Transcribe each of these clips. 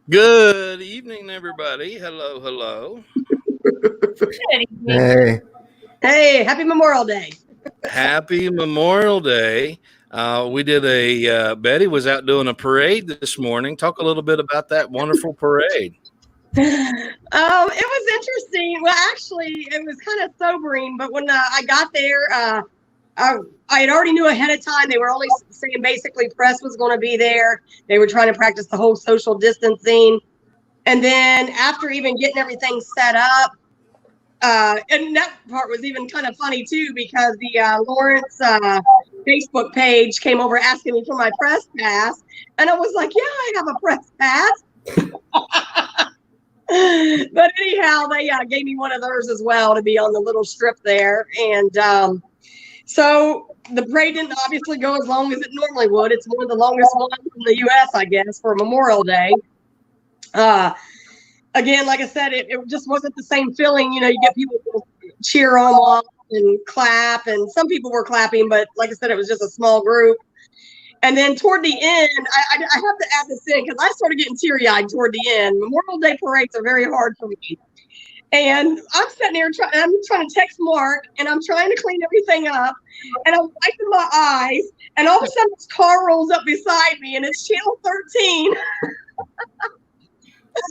Good evening, everybody. Hello, hello. Hey, happy Memorial Day. Happy Memorial Day. We did Betty was out doing a parade this morning. Talk a little bit about that wonderful parade. It was interesting. Well, actually, it was kind of sobering, but when I got there, I had already knew ahead of time. They were only saying basically press was going to be there. They were trying to practice the whole social distancing. And then after even getting everything set up, and that part was even kind of funny too, because the Lawrence Facebook page came over asking me for my press pass. And I was like, yeah, I have a press pass. But anyhow, they gave me one of theirs as well to be on the little strip there. And so the parade didn't obviously go as long as it normally would. It's one of the longest ones in the U.S., I guess, for Memorial Day. Again, like I said, it just wasn't the same feeling. You know, you get people cheer them on and clap, and some people were clapping, but like I said, it was just a small group. And then toward the end, I have to add this in because I started getting teary-eyed toward the end. Memorial Day parades are very hard for me. And I'm sitting there I'm trying to text Mark, and I'm trying to clean everything up, and I'm wiping my eyes, and all of a sudden this car rolls up beside me, and it's Channel 13.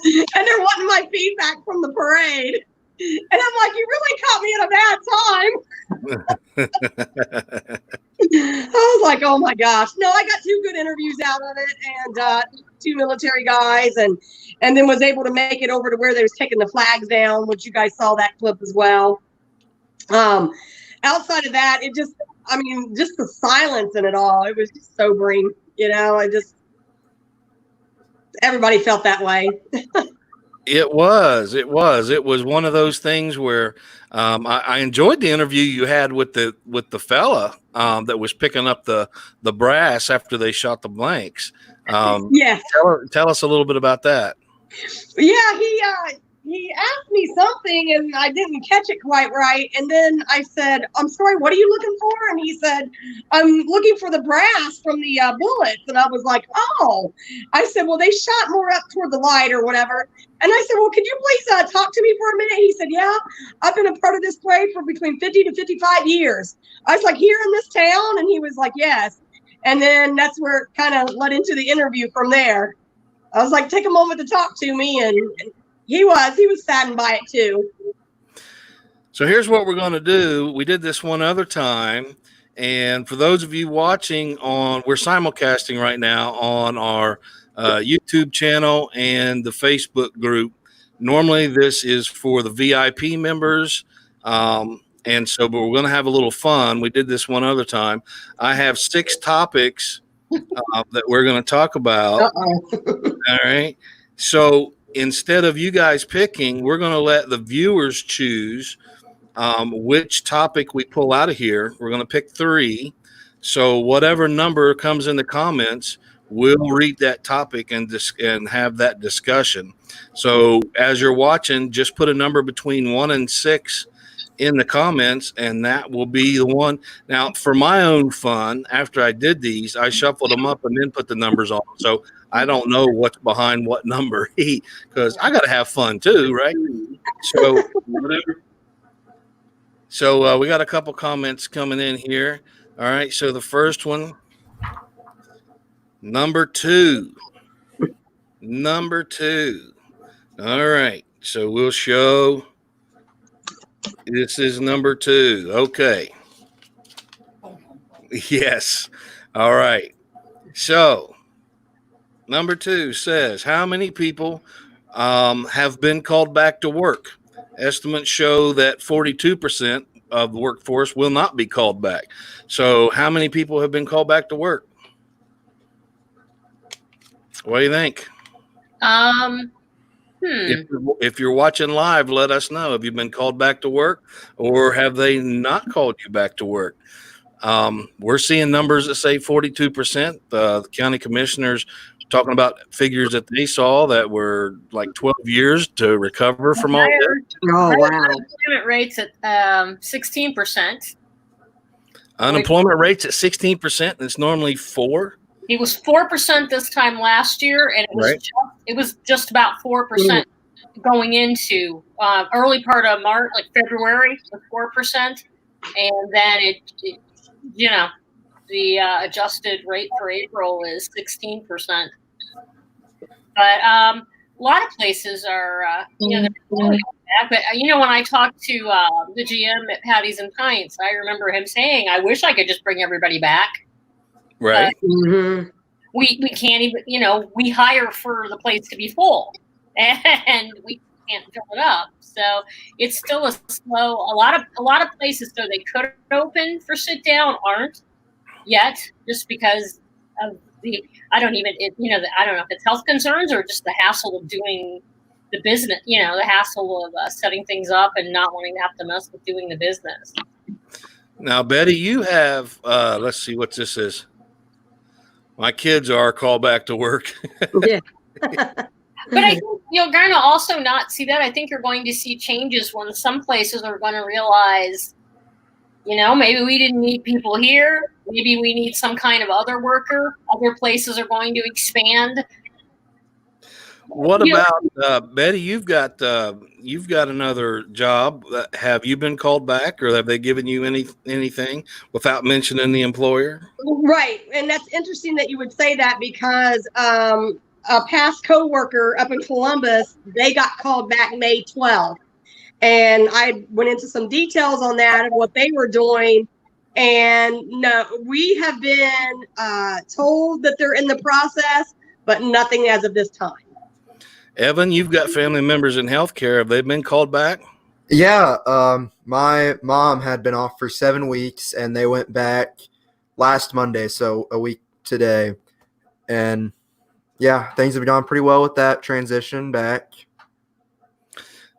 And they're wanting my feedback from the parade. And I'm like, you really caught me at a bad time. I was like, oh my gosh. No, I got 2 good interviews out of it, and 2 military guys, and then was able to make it over to where they was taking the flags down, which you guys saw that clip as well. Outside of that, it just the silence in it all, it was just sobering. You know, everybody felt that way. It was one of those things where I enjoyed the interview you had with the fella that was picking up the brass after they shot the blanks. Yes. Tell us a little bit about that. Yeah, he asked me something and I didn't catch it quite right. And then I said, I'm sorry, what are you looking for? And he said, I'm looking for the brass from the bullets. And I was like, oh. I said, well, they shot more up toward the light or whatever. And I said, well, could you please talk to me for a minute? He said, yeah, I've been a part of this parade for between 50 to 55 years. I was like, here in this town? And he was like, yes. And then that's where it kind of led into the interview from there. I was like, take a moment to talk to me. And he was saddened by it too. So here's what we're going to do. We did this one other time. And for those of you watching we're simulcasting right now on our YouTube channel and the Facebook group. Normally this is for the VIP members. And so, but we're going to have a little fun. We did this one other time. I have 6 topics that we're going to talk about. All right. So instead of you guys picking, we're going to let the viewers choose which topic we pull out of here. We're going to pick 3. So whatever number comes in the comments, we'll read that topic and have that discussion. So as you're watching, just put a number between 1 and 6 in the comments, and that will be the one. Now, for my own fun, after I did these, I shuffled them up and then put the numbers on. So I don't know what's behind what number, because I got to have fun too, right? So whatever. So we got a couple comments coming in here. All right. So the first one, number 2. Number 2. All right. So we'll show. This is number 2. Okay. Yes. All right. So number 2 says, how many people have been called back to work? Estimates show that 42% of the workforce will not be called back. So how many people have been called back to work? What do you think? If you're watching live, let us know. Have you been called back to work, or have they not called you back to work? We're seeing numbers that say 42%. The county commissioners talking about figures that they saw that were like 12 years to recover from all this. Oh, wow. Unemployment rates at 16%. Unemployment rates at 16%, and it's normally 4%. It was 4% this time last year, and it was just about 4% going into early part of March, like February, was 4%, and then the adjusted rate for April is 16%. But a lot of places are, they're really bad. But when I talked to the GM at Patty's and Pints, I remember him saying, "I wish I could just bring everybody back." Right. We can't even, we hire for the place to be full, and we can't fill it up. So it's still a slow. A lot of places, though, they could open for sit down, aren't yet, just because of I don't know if it's health concerns or just the hassle of doing the business. The hassle of setting things up and not wanting to have to mess with doing the business. Now, Betty, you have. Let's see what this is. My kids are called back to work. Yeah. But I think you're going to also not see that. I think you're going to see changes when some places are going to realize, maybe we didn't need people here. Maybe we need some kind of other worker. Other places are going to expand. What about Betty? You've got another job. Have you been called back, or have they given you anything without mentioning the employer? Right, and that's interesting that you would say that, because a past coworker up in Columbus, they got called back May 12th, and I went into some details on that and what they were doing. And no, we have been told that they're in the process, but nothing as of this time. Evan, you've got family members in healthcare. Have they been called back? Yeah, my mom had been off for 7 weeks, and they went back last Monday, so a week today. And yeah, things have gone pretty well with that transition back.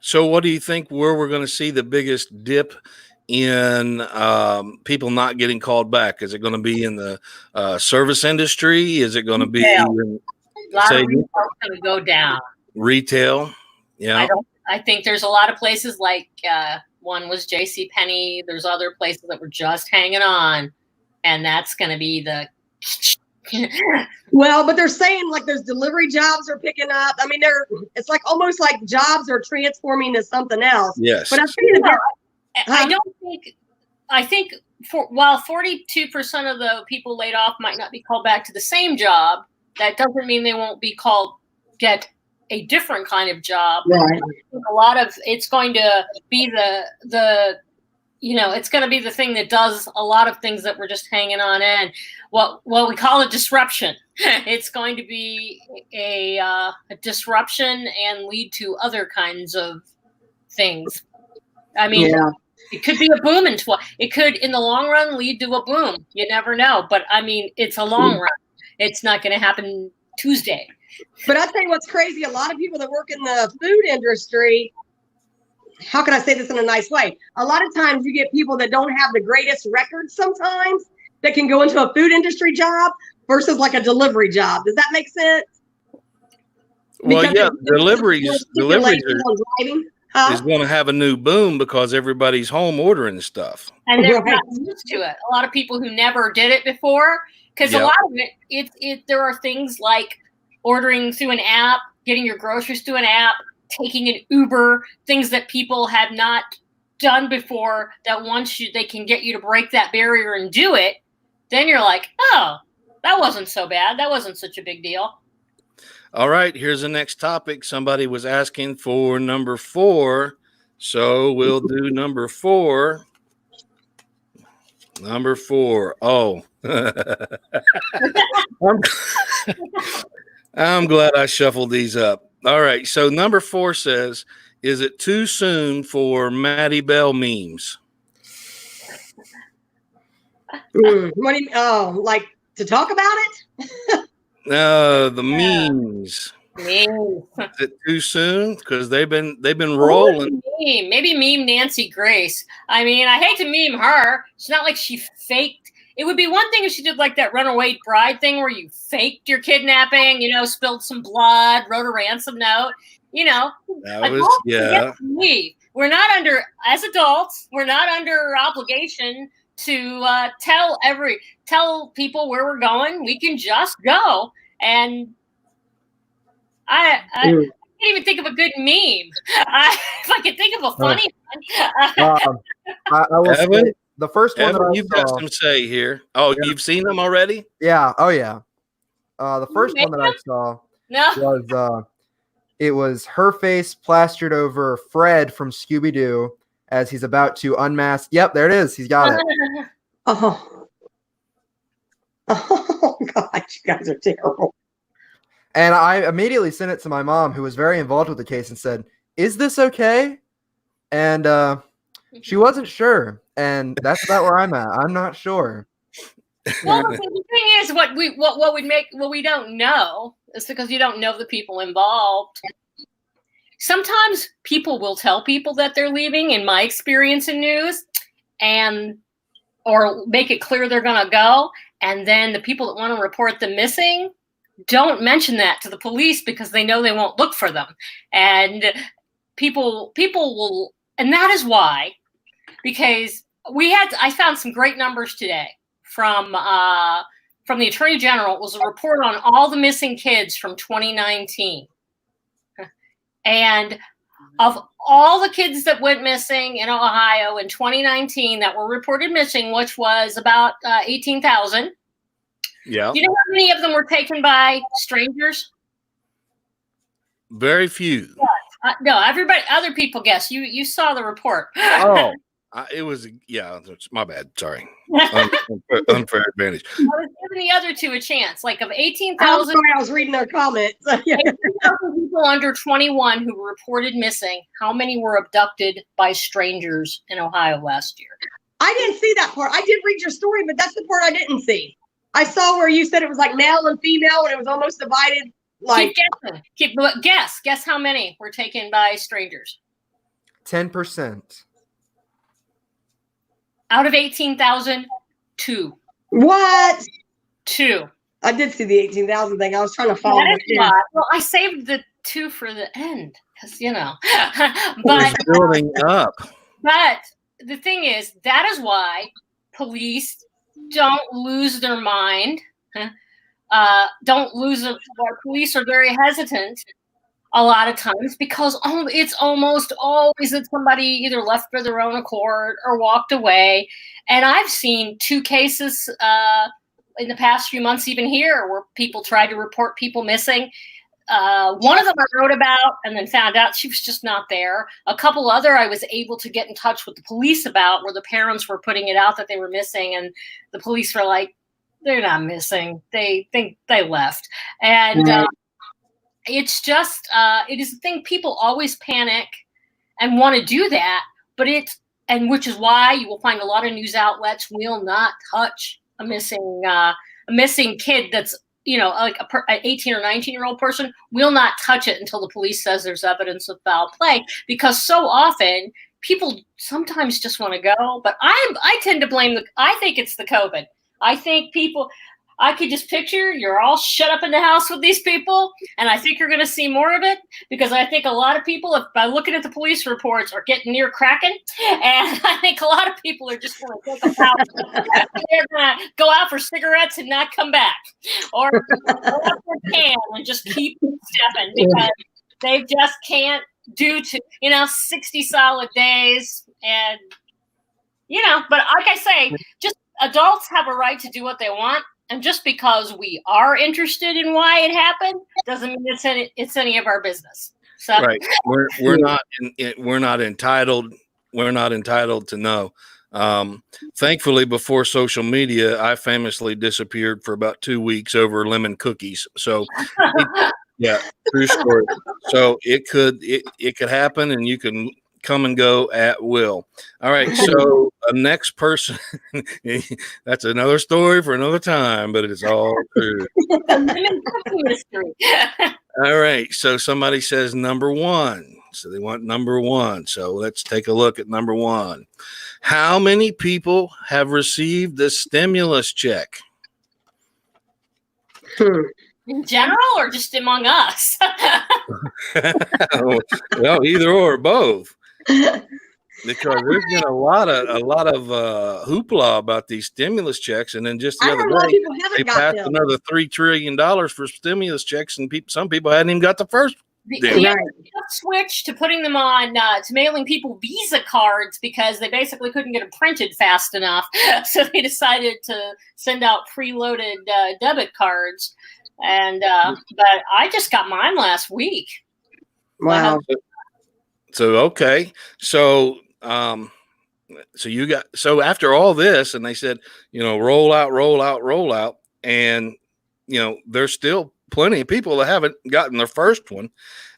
So what do you think where we're going to see the biggest dip in people not getting called back? Is it going to be in the service industry? Is it going to be a lot of retail going to go down? Retail, yeah. I think there's a lot of places like one was JCPenney. There's other places that were just hanging on, and that's going to be the. Well, but they're saying like those delivery jobs are picking up. I mean, it's like almost like jobs are transforming to something else. Yes. But I think while 42% of the people laid off might not be called back to the same job, that doesn't mean they won't be get a different kind of job. Right. A lot of it's going to be it's going to be the thing that does a lot of things that we're just hanging on in. What we call a disruption. It's going to be a disruption and lead to other kinds of things. I mean, It could be a boom it could, in the long run, lead to a boom. You never know. But I mean, it's a long run. It's not going to happen Tuesday. But I'll tell you what's crazy. A lot of people that work in the food industry, how can I say this in a nice way? A lot of times you get people that don't have the greatest records sometimes that can go into a food industry job versus like a delivery job. Does that make sense? Well, Because yeah, deliveries is going to have a new boom because everybody's home ordering stuff. And they're not used to it. A lot of people who never did it before, because a lot of it, there are things like ordering through an app, getting your groceries through an app, taking an Uber, things that people have not done before, that once they can get you to break that barrier and do it, then you're like, oh, that wasn't so bad. That wasn't such a big deal. All right, here's the next topic. Somebody was asking for number 4, so we'll do number 4. Number 4. Oh. I'm glad I shuffled these up. All right, so number 4 says, is it too soon for Maddie Bell memes? What do you? Oh, like to talk about it? The memes. Meme. Is it too soon? Because they've been Oh, rolling. maybe meme Nancy Grace. I mean, I hate to meme her. It's not like she faked. It would be one thing if she did like that runaway bride thing where you faked your kidnapping, spilled some blood, wrote a ransom note. That was Adults yeah. get to leave. We're not under, as adults, we're not under obligation to tell people where we're going. We can just go. And I can't even think of a good meme. If I could think of a funny one. I will Evan? say the first one that Evan, I you've got saw. some say here. Oh, you've seen them already? Yeah. Oh yeah. The first one that I saw No. was her face plastered over Fred from Scooby Doo as he's about to unmask. Yep, there it is. He's got it. Oh God, you guys are terrible. And I immediately sent it to my mom, who was very involved with the case, and said, "Is this okay?" And she wasn't sure. And that's about where I'm at. I'm not sure. Well, the thing is, what we don't know is because you don't know the people involved. Sometimes people will tell people that they're leaving, in my experience in news, or make it clear they're going to go, and then the people that want to report them missing don't mention that to the police because they know they won't look for them, and people will, and that is why, because I found some great numbers today from the Attorney General. It was a report on all the missing kids from 2019. And of all the kids that went missing in Ohio in 2019 that were reported missing, which was about 18,000. Yeah. Do you know how many of them were taken by strangers? Very few. No, other people guess. You saw the report. Oh. It was, my bad. Sorry. Unfair advantage. I was giving the other two a chance. Like of 18,000. I'm sorry, I was reading their comments. 18,000 people under 21 who were reported missing. How many were abducted by strangers in Ohio last year? I didn't see that part. I did read your story, but that's the part I didn't see. I saw where you said it was like male and female, and it was almost divided. Like, keep guessing. Guess how many were taken by strangers? 10%. Out of 18,000, 2. What? 2. I did see the 18,000 thing. I was trying to follow it. Well, I saved the 2 for the end because but it's building up. But the thing is, that is why police don't lose their mind. Police are very hesitant a lot of times because it's almost always that somebody either left for their own accord or walked away. And I've seen 2 cases in the past few months, even here, where people tried to report people missing. One of them I wrote about and then found out she was just not there. A couple other I was able to get in touch with the police about, where the parents were putting it out that they were missing, and the police were like, they're not missing. They think they left. And it's just, it is a thing. People always panic and want to do that, but which is why you will find a lot of news outlets will not touch a missing kid that's, like an 18 or 19-year-old person will not touch it until the police says there's evidence of foul play, because so often people sometimes just want to go. But I tend to blame I think it's the COVID. I think I could just picture you're all shut up in the house with these people, and I think you're going to see more of it, because I think a lot of people, by looking at the police reports, are getting near cracking, and I think a lot of people are just going to take a pout. They're going to go out for cigarettes and not come back, or go out for a can and just keep stepping, because they just can't do 60 solid days, and but like I say, just adults have a right to do what they want. And just because we are interested in why it happened doesn't mean it's any of our business. So. Right. We're not entitled. We're not entitled to know. Thankfully, before social media, I famously disappeared for about 2 weeks over lemon cookies. So, yeah, true story. So it could happen, and you can come and go at will. All right, so next person, that's another story for another time, but it's all true. All right, so somebody says number one. So they want number one. So let's take a look at number one. How many people have received the stimulus check? In general, or just among us? Well, either or, both. Because there's been a lot of hoopla about these stimulus checks, and then just the other day they passed another $3 trillion for stimulus checks, and some people hadn't even got the first. They switched to putting them on to mailing people Visa cards because they basically couldn't get them printed fast enough, so they decided to send out preloaded debit cards. And but I just got mine last week. Wow. So okay, so after all this, and they said, roll out, and there's still plenty of people that haven't gotten their first one,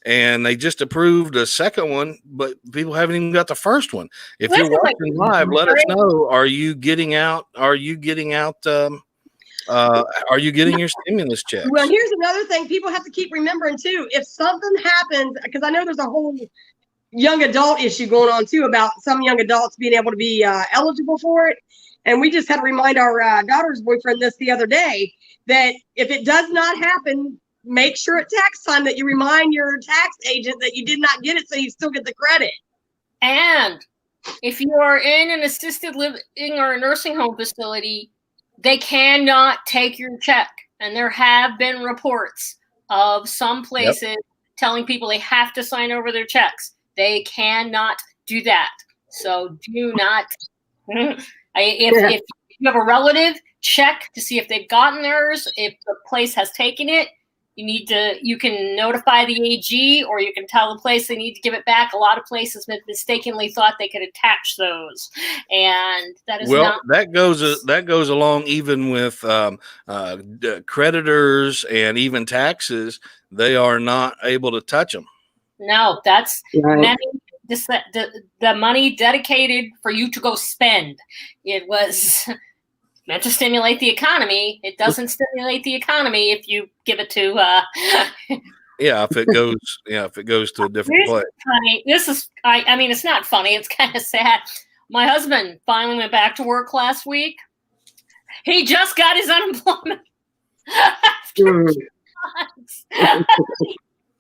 and they just approved a second one, but people haven't even got the first one. If you're watching live, let us know. Are you getting out? Are you getting your stimulus check? Well, here's another thing people have to keep remembering too. If something happens, because I know there's a whole young adult issue going on too about some young adults being able to be eligible for it. And we just had to remind our daughter's boyfriend this the other day, that if it does not happen, make sure at tax time that you remind your tax agent that you did not get it so you still get the credit. And if you are in an assisted living or a nursing home facility, they cannot take your check. And there have been reports of some places telling people they have to sign over their checks. They cannot do that. So do not. If you have a relative, check to see if they've gotten theirs. If the place has taken it, you can notify the AG, or you can tell the place they need to give it back. A lot of places mistakenly thought they could attach those, and that is not. That goes along even with creditors and even taxes. They are not able to touch them. No, that's right. The money dedicated for you to go spend. It was meant to stimulate the economy. It doesn't stimulate the economy if you give it to. If it goes to a different place. Funny. This is. I mean, it's not funny. It's kind of sad. My husband finally went back to work last week. He just got his unemployment.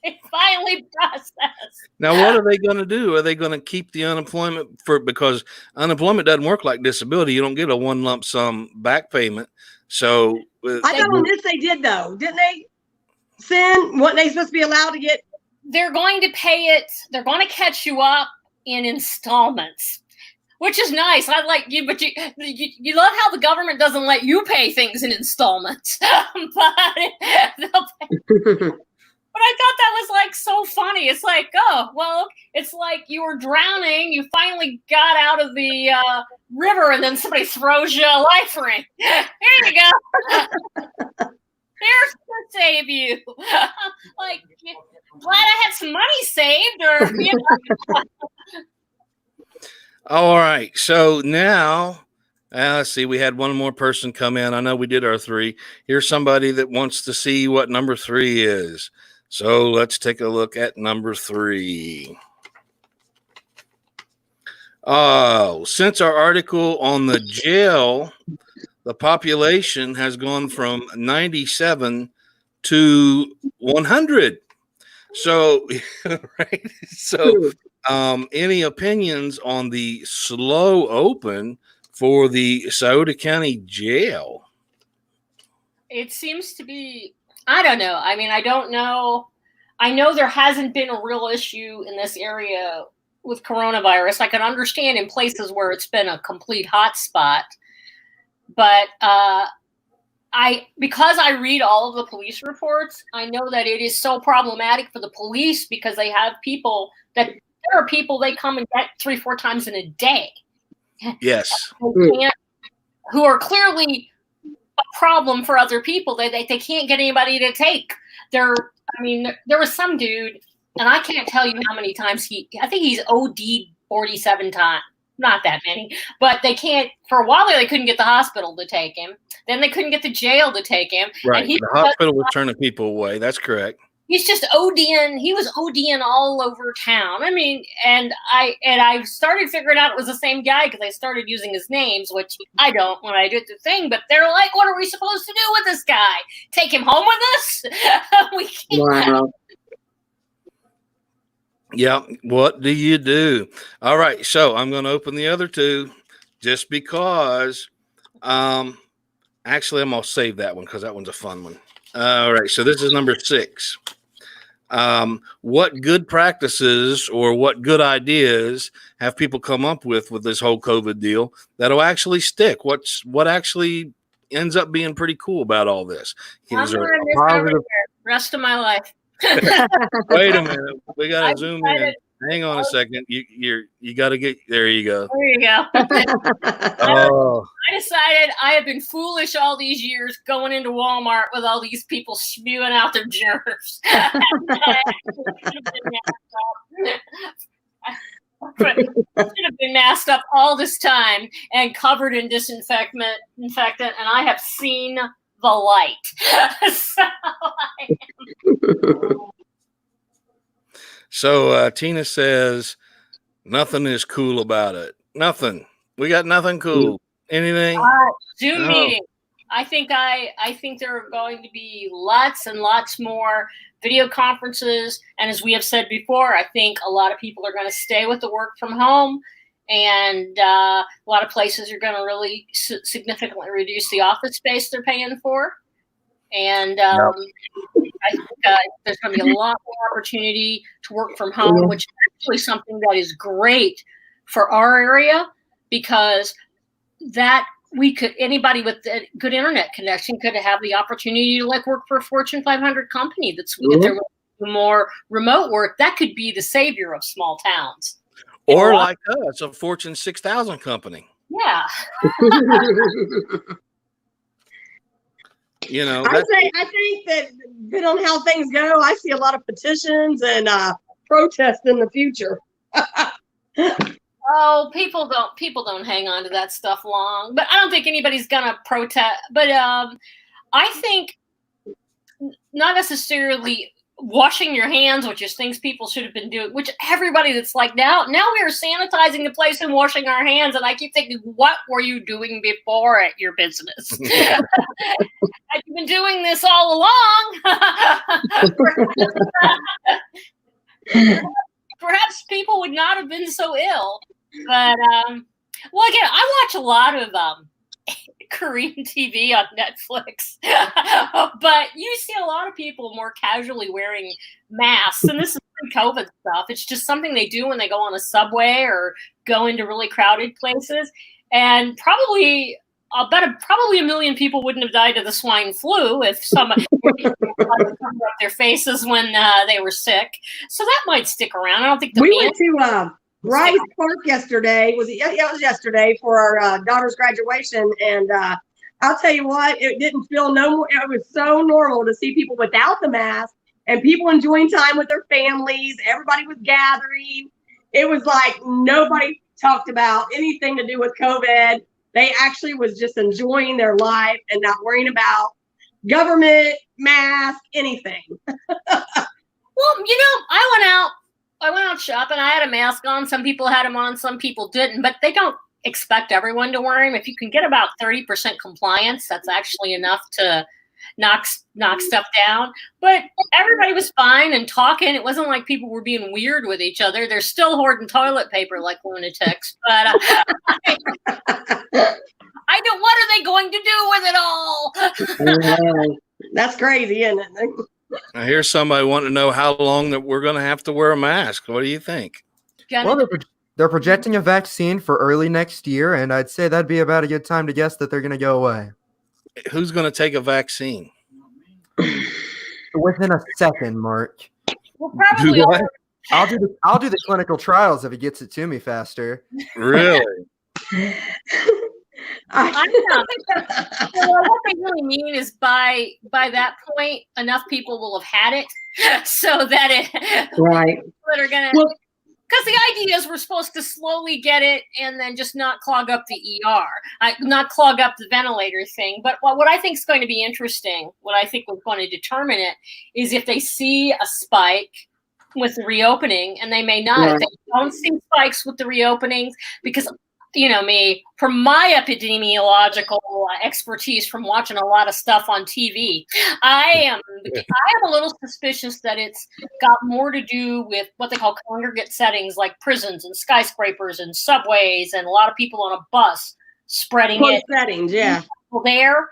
It finally processed. Now, what are they going to do? Are they going to keep the unemployment because unemployment doesn't work like disability? You don't get a one lump sum back payment. So I thought on this they did though, didn't they? Weren't they supposed to be allowed to get? They're going to pay it. They're going to catch you up in installments, which is nice. I like you, but you love how the government doesn't let you pay things in installments, but they'll pay. But I thought that was like so funny. It's like, oh, well, it's like you were drowning. You finally got out of the river, and then somebody throws you a life ring. Here you go. Here's to save you. Like, glad I had some money saved, or All right. So now, let's see. We had one more person come in. I know we did our 3. Here's somebody that wants to see what number 3 is. So let's take a look at number 3. Oh, since our article on the jail, the population has gone from 97 to 100. So, right. So, any opinions on the slow open for the Scioto County Jail? It seems to be. I don't know. I mean, I don't know. I know there hasn't been a real issue in this area with coronavirus. I can understand in places where it's been a complete hot spot. But because I read all of the police reports, I know that it is so problematic for the police because they have people that there are people they come and get 3-4 times in a day. Yes. Who are clearly a problem for other people. They can't get anybody to take. There was some dude, and I can't tell you how many times I think he's OD'd 47 times. Not that many, but they can't. For a while there, they couldn't get the hospital to take him. Then they couldn't get the jail to take him. Right. And he The hospital was turning people away. That's correct. He's just ODing. He was ODing all over town. I mean, and I started figuring out it was the same guy because I started using his names, which I don't when I did the thing. But they're like, "What are we supposed to do with this guy? Take him home with us? We can't." Wow. Yeah. What do you do? All right. So I'm going to open the other two just because. Actually, I'm going to save that one because that one's a fun one. All right. So this is number 6. What good practices or what good ideas have people come up with this whole COVID deal that'll actually stick? What actually ends up being pretty cool about all this? I'm gonna miss it over here rest of my life. Wait a minute. We got to zoom in. decided- Hang on a second. You got to get there. You go. There you go. Oh, I decided I have been foolish all these years going into Walmart with all these people spewing out their germs. Should have been masked up all this time and covered in disinfectant, and I have seen the light. so Tina says nothing is cool about it. Nothing. We got nothing cool. Anything? Zoom meeting. I think there are going to be lots and lots more video conferences. And as we have said before, I think a lot of people are going to stay with the work from home. And a lot of places are going to really significantly reduce the office space they're paying for. And I think there's going to be a lot more opportunity to work from home, which is actually something that is great for our area because that anybody with a good internet connection could have the opportunity to work for a Fortune 500 company if they're more remote work. That could be the savior of small towns. Or like us, a Fortune 6,000 company. Yeah. I think that depending on how things go, I see a lot of petitions and protests in the future. Oh, people don't hang on to that stuff long. But I don't think anybody's gonna protest. But I think not necessarily washing your hands, which is things people should have been doing, which everybody that's like now we are sanitizing the place and washing our hands. And I keep thinking, what were you doing before at your business? Have you been doing this all along? Perhaps people would not have been so ill. But, well, again, I watch a lot of Korean TV on Netflix, but you see a lot of people more casually wearing masks, and this is pre-COVID stuff. It's just something they do when they go on a subway or go into really crowded places. And probably a million people wouldn't have died of the swine flu if somebody covered up their faces when they were sick. So that might stick around. I don't think we went to Rice Park yesterday. It was yesterday for our daughter's graduation, and I'll tell you what, it didn't feel no more. It was so normal to see people without the mask and people enjoying time with their families. Everybody was gathering. It was like nobody talked about anything to do with COVID. They actually was just enjoying their life and not worrying about government, mask, anything. Well, I went out shopping. I had a mask on. Some people had them on. Some people didn't. But they don't expect everyone to wear them. If you can get about 30% compliance, that's actually enough to knock stuff down. But everybody was fine and talking. It wasn't like people were being weird with each other. They're still hoarding toilet paper like lunatics. But I don't. What are they going to do with it all? That's crazy, isn't it? I hear somebody wanting to know how long that we're going to have to wear a mask. What do you think? Well, they're projecting a vaccine for early next year, and I'd say that'd be about a good time to guess that they're going to go away. Who's going to take a vaccine? Within a second, Mark. Well, probably. I'll do the clinical trials if it gets it to me faster. Really? I know. So what they really mean is by that point, enough people will have had it, so that Right. that are gonna. Well, Because the idea is we're supposed to slowly get it and then just not clog up the ER, not clog up the ventilator thing. But what I think is going to be interesting, what I think was going to determine it, is if they see a spike with the reopening, and they may not. If they don't see spikes with the reopenings, because me, from my epidemiological expertise from watching a lot of stuff on TV, I am a little suspicious that it's got more to do with what they call congregate settings, like prisons and skyscrapers and subways, and a lot of people on a bus spreading Close it. settings, yeah. There,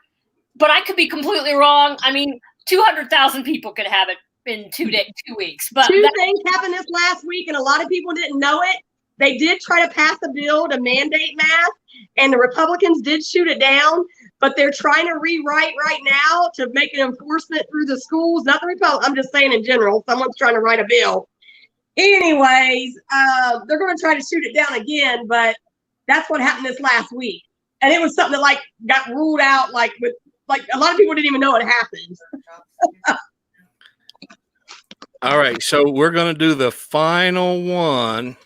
but I could be completely wrong. I mean, 200,000 people could have it in 2 weeks. But two things happened this last week, and a lot of people didn't know it. They did try to pass a bill to mandate masks, and the Republicans did shoot it down, but they're trying to rewrite right now to make an enforcement through the schools. Not the Republicans, I'm just saying in general, someone's trying to write a bill. Anyways, they're going to try to shoot it down again, but that's what happened this last week. And it was something that got ruled out, with a lot of people didn't even know it happened. All right, so we're going to do the final one.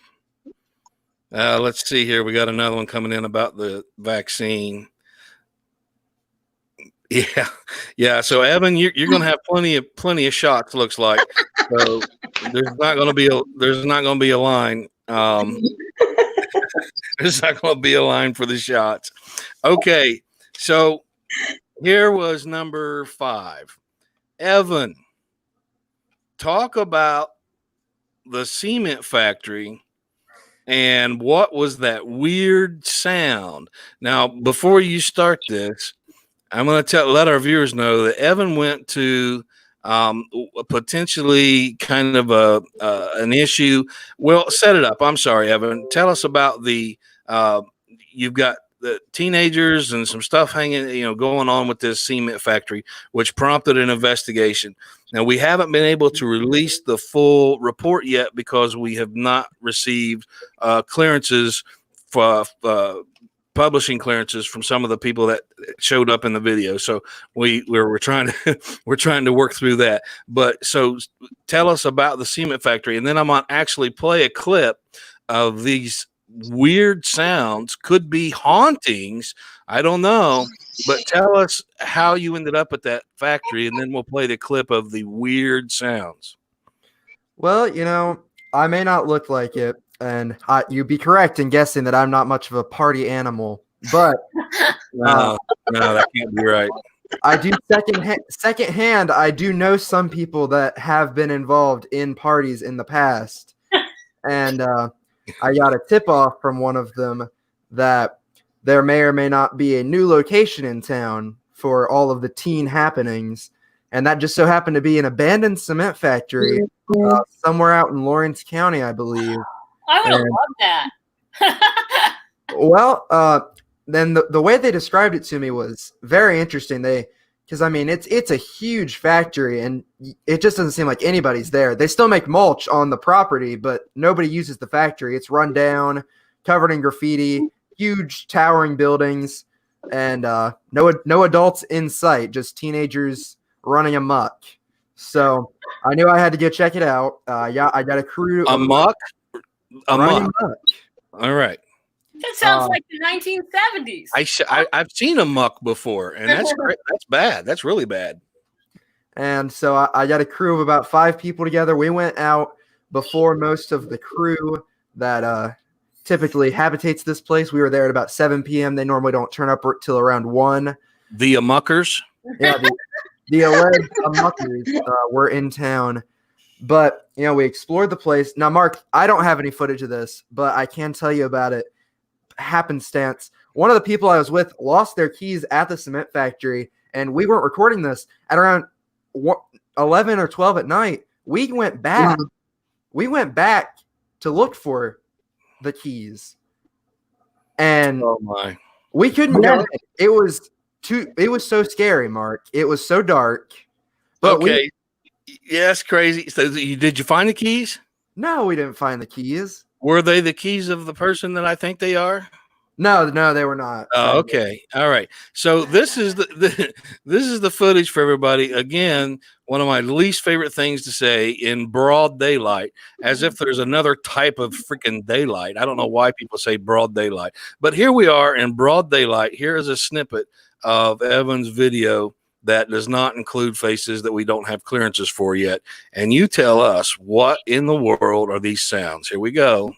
Let's see here. We got another one coming in about the vaccine. Yeah. So Evan, you're going to have plenty of shots. Looks like. So there's not going to be a line. There's not going to be a line for the shots. Okay, so here was number 5. Evan, talk about the cement factory. And what was that weird sound? Now, before you start this, I'm going to let our viewers know that Evan went to potentially kind of an issue. Well, set it up. I'm sorry, Evan. Tell us about you've got the teenagers and some stuff going on with this cement factory, which prompted an investigation. Now, we haven't been able to release the full report yet because we have not received clearances for publishing clearances from some of the people that showed up in the video. So we're trying to work through that. But so tell us about the cement factory, and then I'm going to actually play a clip of these weird sounds. Could be hauntings. I don't know. But tell us how you ended up at that factory, and then we'll play the clip of the weird sounds. Well, I may not look like it, and you'd be correct in guessing that I'm not much of a party animal, but no, that can't be right. I do secondhand. I do know some people that have been involved in parties in the past, and I got a tip off from one of them that there may or may not be a new location in town for all of the teen happenings. And that just so happened to be an abandoned cement factory somewhere out in Lawrence County, I believe. I would have loved that. Well, then the way they described it to me was very interesting. Because it's a huge factory, and it just doesn't seem like anybody's there. They still make mulch on the property, but nobody uses the factory. It's run down, covered in graffiti, huge towering buildings, and no adults in sight, just teenagers running amok. So I knew I had to go check it out. I got a crew. Amok. All right. That sounds like the 1970s. I've seen a muck before, and that's great. That's bad. That's really bad. And so I got a crew of about 5 people together. We went out before most of the crew that typically habitates this place. We were there at about 7 p.m. They normally don't turn up till around 1. The amuckers? Yeah, the alleged amuckers were in town. But, we explored the place. Now, Mark, I don't have any footage of this, but I can tell you about it. Happenstance. One of the people I was with lost their keys at the cement factory, and we weren't recording this at around 11 or 12 at night. We went back. We went back to look for the keys, and oh my, we couldn't go. It was so scary, Mark. It was so dark. But okay, that's crazy. So did you find the keys? No, we didn't find the keys. Were they the keys of the person that I think they are? No, they were not. Oh, okay. All right. So this is this is the footage for everybody. Again, one of my least favorite things to say, in broad daylight, as if there's another type of freaking daylight. I don't know why people say broad daylight, but here we are in broad daylight. Here is a snippet of Evan's video that does not include faces that we don't have clearances for yet. And you tell us, what in the world are these sounds? Here we go.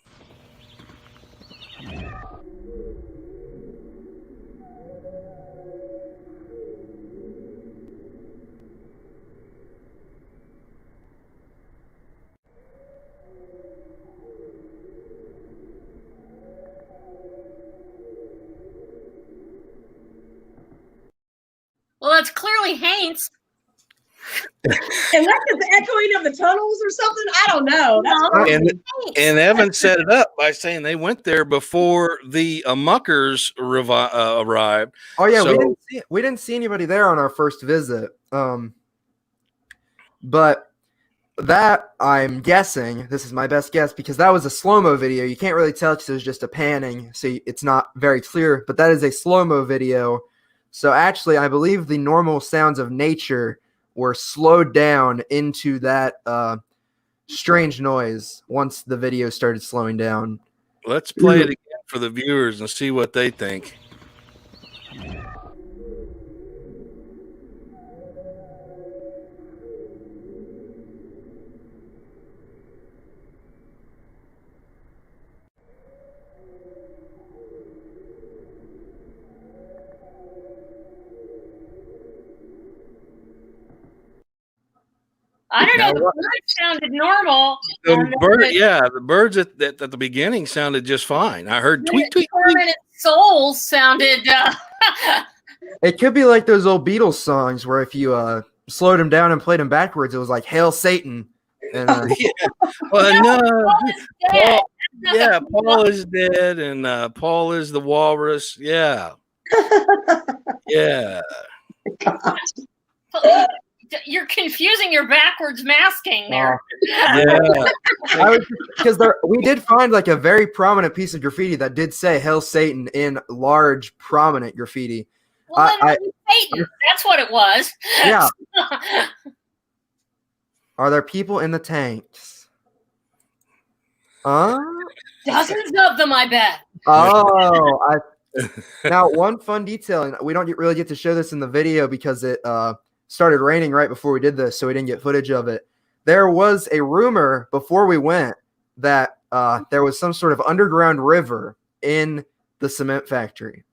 Well, that's clearly Haints. And that's the echoing of the tunnels or something. I don't know. That's And Evan set it up by saying they went there before the muckers arrived. Oh yeah, So, we didn't see anybody there on our first visit. But that, I'm guessing, this is my best guess, because that was a slow-mo video. You can't really tell because it was just a panning, so it's not very clear. But that is a slow-mo video. So actually, I believe the normal sounds of nature were slowed down into that strange noise once the video started slowing down. let's play it again for the viewers and see what they think. I don't know. The bird sounded normal. The birds at the beginning sounded just fine. I heard tweet, tweet, tweet. Permanent Souls sounded. It could be like those old Beatles songs where if you slowed them down and played them backwards, it was like "Hail Satan." And, Well, no. Dead. Paul is dead, and Paul is the walrus. Yeah. Yeah. You're confusing your backwards masking there. Yeah. Because we did find like a very prominent piece of graffiti that did say "Hail Satan" in large, prominent graffiti. Well, Satan. That's what it was. Yeah. Are there people in the tanks? Dozens of them, I bet. Oh, now one fun detail, and we don't really get to show this in the video because it started raining right before we did this, so we didn't get footage of it. There was a rumor before we went that there was some sort of underground river in the cement factory.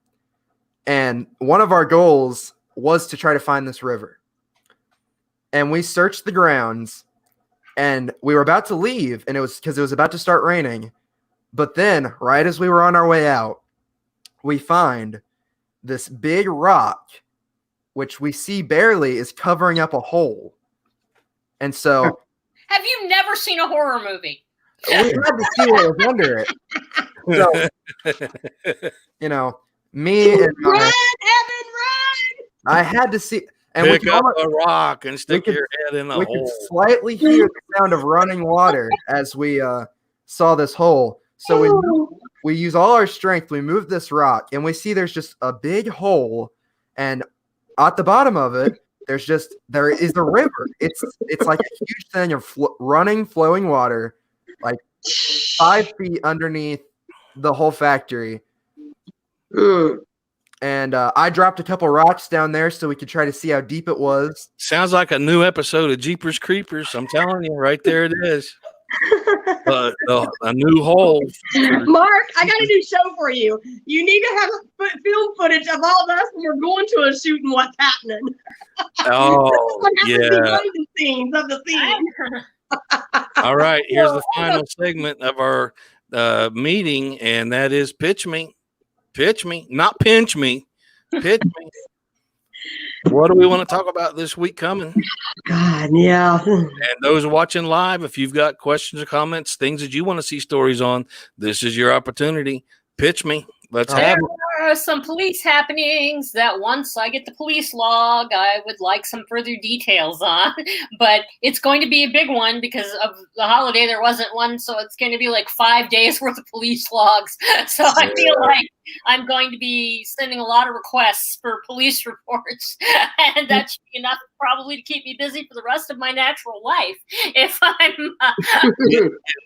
And one of our goals was to try to find this river. And we searched the grounds, and we were about to leave, and it was because it was about to start raining. But then, right as we were on our way out, we find this big rock, which we see barely is covering up a hole. And so... Have you never seen a horror movie? We had to see what was under it. So, me and run, Evan, run! I had to see... And pick up a rock and stick your head in the hole. We could slightly hear the sound of running water as we saw this hole. So we use all our strength. We move this rock, and we see there's just a big hole, and at the bottom of it, there is the river. It's like a huge thing of flowing water, like 5 feet underneath the whole factory. And I dropped a couple rocks down there so we could try to see how deep it was. Sounds like a new episode of Jeepers Creepers. I'm telling you, right there it is. A new hole. Mark, I got a new show for you. You need to have film footage of all of us when we're going to a shoot and what's happening. Oh, yeah. Behind the scenes of the scene. All right, here's the final segment of our meeting, and that is pitch me. Pitch me, not pinch me. Pitch me. What do we want to talk about this week coming? God, yeah. And those watching live, if you've got questions or comments, things that you want to see stories on, this is your opportunity. Pitch me. Let's have it. are some police happenings that once I get the police log, I would like some further details on. But it's going to be a big one because of the holiday. There wasn't one, so it's going to be like 5 days worth of police logs. So I feel like I'm going to be sending a lot of requests for police reports, and that should be enough probably to keep me busy for the rest of my natural life if I'm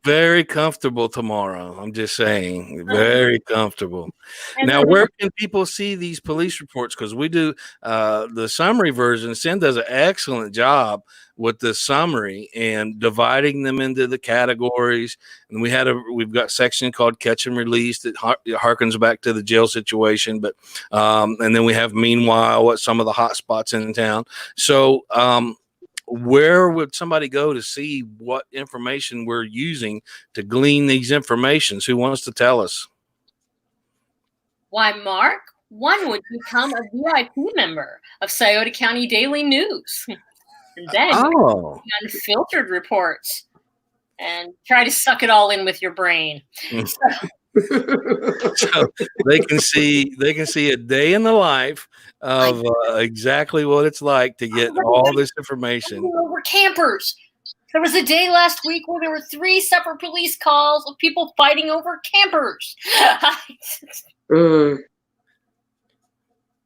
very comfortable tomorrow. I'm just saying, very comfortable. Now, where can people see these police reports? Because we do the summary version. Sin does an excellent job with the summary and dividing them into the categories. And we've got a section called Catch and Release that harkens back to the jail situation. But and then we have Meanwhile, what some of the hot spots in town. So where would somebody go to see what information we're using to glean these informations? Who wants to tell us? Why, Mark, one would become a VIP member of Scioto County Daily News. And then Unfiltered reports and try to suck it all in with your brain. So they can see a day in the life of exactly what it's like to get all this information. We're campers. There was a day last week where there were 3 separate police calls of people fighting over campers.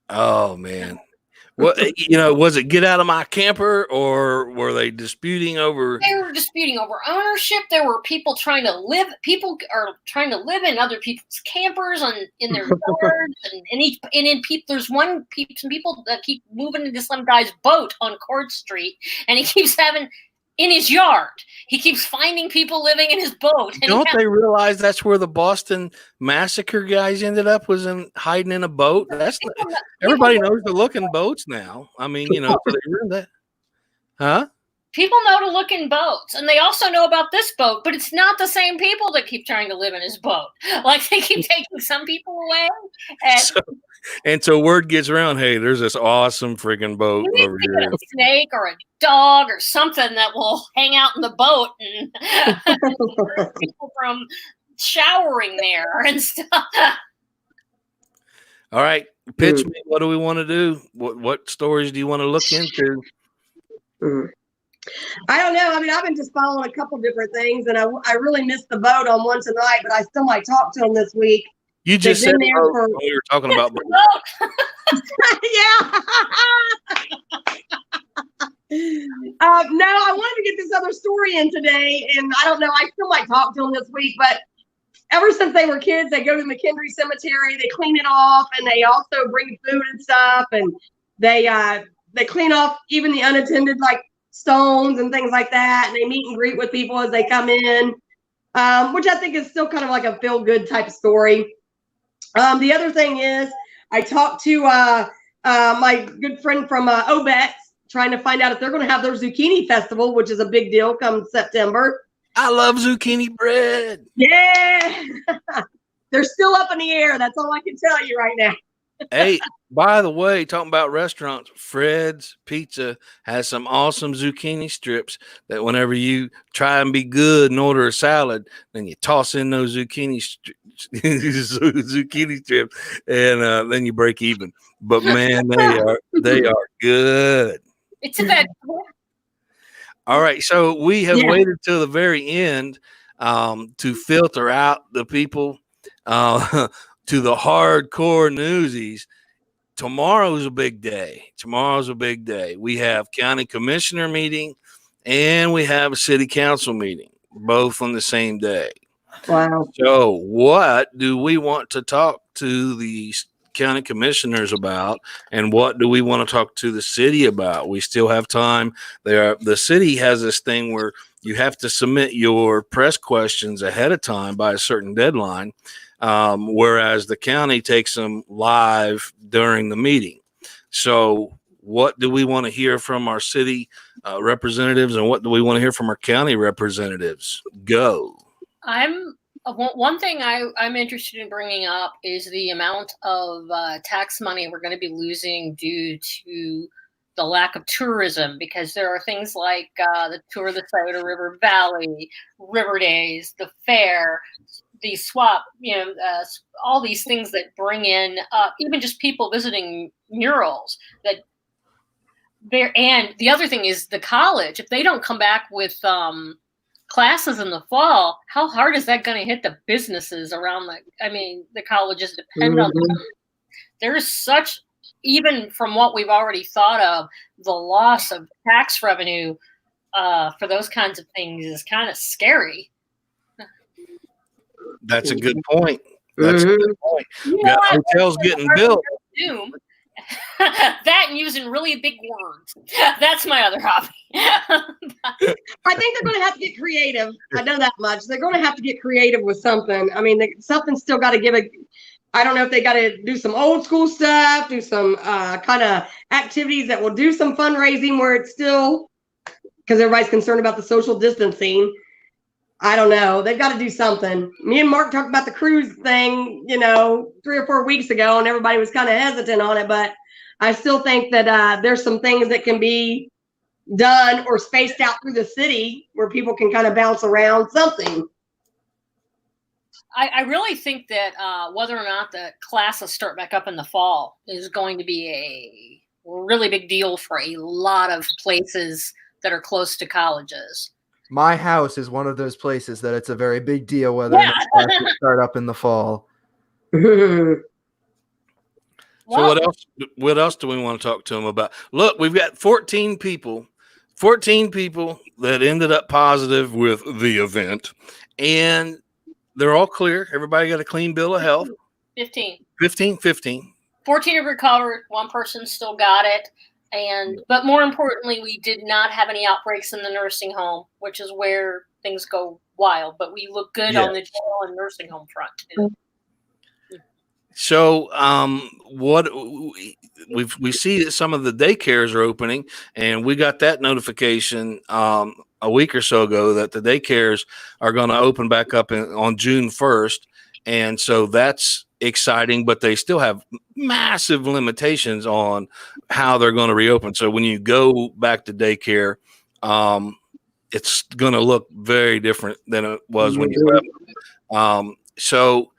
Oh man. What, was it get out of my camper, or were they disputing over? They were disputing over ownership. There were people trying to live. People are trying to live in other people's campers in their yards, there's some people that keep moving into some guy's boat on Court Street, and he keeps having in his yard. He keeps finding people living in his boat. Don't they realize that's where the Boston Massacre guys ended up, hiding in a boat? Everybody knows to look in boats now. I mean, so they ruined that. Huh? People know to look in boats, and they also know about this boat, but it's not the same people that keep trying to live in his boat. Like, they keep taking some people away. So word gets around, hey, there's this awesome freaking boat over here. A snake or a dog or something that will hang out in the boat and keep people from showering there and stuff. All right, pitch me. What do we want to do? What stories do you want to look into? I don't know. I mean, I've been just following a couple different things, and I really missed the boat on one tonight, but I still might talk to them this week. You just said we were talking about boat. Yeah. No, I wanted to get this other story in today, and I don't know. I still might talk to them this week, but ever since they were kids, they go to the McKendree Cemetery. They clean it off, and they also bring food and stuff, and they clean off even the unattended stones and things like that, and they meet and greet with people as they come in, which I think is still kind of like a feel-good type of story. The other thing is I talked to my good friend from Obex, trying to find out if they're going to have their zucchini festival, which is a big deal come September. I love zucchini bread. Yeah. They're still up in the air. That's all I can tell you right now. Hey, by the way, talking about restaurants, Fred's Pizza has some awesome zucchini strips that whenever you try and be good and order a salad, then you toss in those zucchini strips, and then you break even. But man, they are good. It's a vegetable. All right, so we have waited till the very end to filter out the people to the hardcore newsies. Tomorrow's a big day. We have county commissioner meeting and we have a city council meeting, both on the same day. Wow. So what do we want to talk to the county commissioners about, and what do we want to talk to the city about? We still have time. The city has this thing where you have to submit your press questions ahead of time by a certain deadline, whereas the county takes them live during the meeting. So what do we want to hear from our city representatives, and what do we want to hear from our county representatives? Go. One thing I'm interested in bringing up is the amount of tax money we're going to be losing due to the lack of tourism, because there are things like the tour of the Scioto River Valley, River Days, the fair, the swap, all these things that bring in even just people visiting murals that there. And the other thing is the college, if they don't come back with classes in the fall, how hard is that going to hit the businesses around the colleges depend on them. There's such, even from what we've already thought of, the loss of tax revenue for those kinds of things is kind of scary. That's a good point. That's a good point. Yeah, hotels getting built. That and using really big words. That's my other hobby. I think they're going to have to get creative. I know that much. They're going to have to get creative with something. I mean, something's still got to give a. I don't know if they got to do some old school stuff, do some kind of activities that will do some fundraising where it's still, because everybody's concerned about the social distancing. I don't know. They've got to do something. Me and Mark talked about the cruise thing, 3 or 4 weeks ago, and everybody was kind of hesitant on it. But I still think that there's some things that can be done or spaced out through the city where people can kind of bounce around something. I really think that whether or not the classes start back up in the fall is going to be a really big deal for a lot of places that are close to colleges. My house is one of those places that it's a very big deal whether or not classes start up in the fall. So what else do we want to talk to them about? Look, we've got 14 people that ended up positive with the event, and they're all clear. Everybody got a clean bill of health. 15. 14 have recovered. One person still got it. But more importantly, we did not have any outbreaks in the nursing home, which is where things go wild. But we look good on the jail and nursing home front too. So what we see that some of the daycares are opening, and we got that notification a week or so ago that the daycares are going to open back up on June 1st. And so that's exciting, but they still have massive limitations on how they're going to reopen. So when you go back to daycare, it's going to look very different than it was when you left. So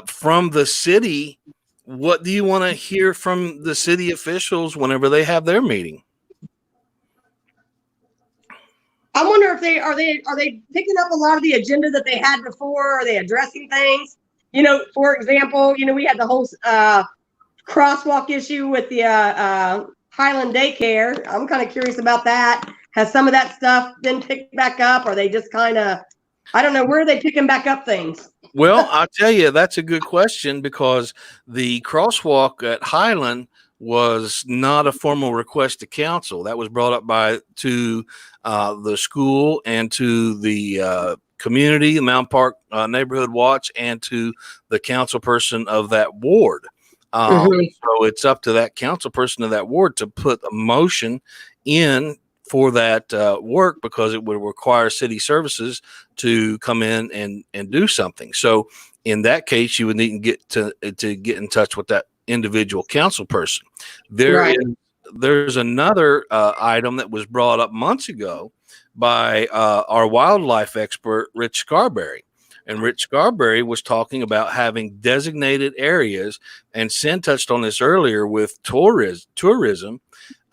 from the city, what do you want to hear from the city officials whenever they have their meeting? I wonder if are they picking up a lot of the agenda that they had before? Are they addressing things? For example, we had the whole crosswalk issue with the Highland Daycare. I'm kind of curious about that. Has some of that stuff been picked back up? Or are they just kind of, I don't know, where are they picking back up things? Well, I'll tell you, that's a good question, because the crosswalk at Highland was not a formal request to council. That was brought up to the school and to the community, the Mountain Park Neighborhood Watch, and to the council person of that ward. So it's up to that council person of that ward to put a motion in for that work, because it would require city services to come in and do something. So in that case, you would need to get in touch with that individual council person. There's another item that was brought up months ago by our wildlife expert, Rich Scarberry. And Rich Scarberry was talking about having designated areas, and Sin touched on this earlier with tourism.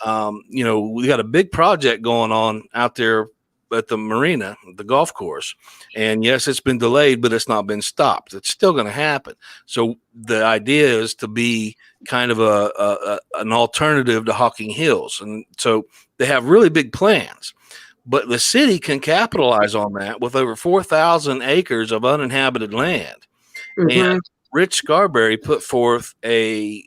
We got a big project going on out there at the marina, the golf course. And yes, it's been delayed, but it's not been stopped. It's still going to happen. So the idea is to be kind of an alternative to Hocking Hills. And so they have really big plans, but the city can capitalize on that with over 4,000 acres of uninhabited land. And Rich Scarberry put forth a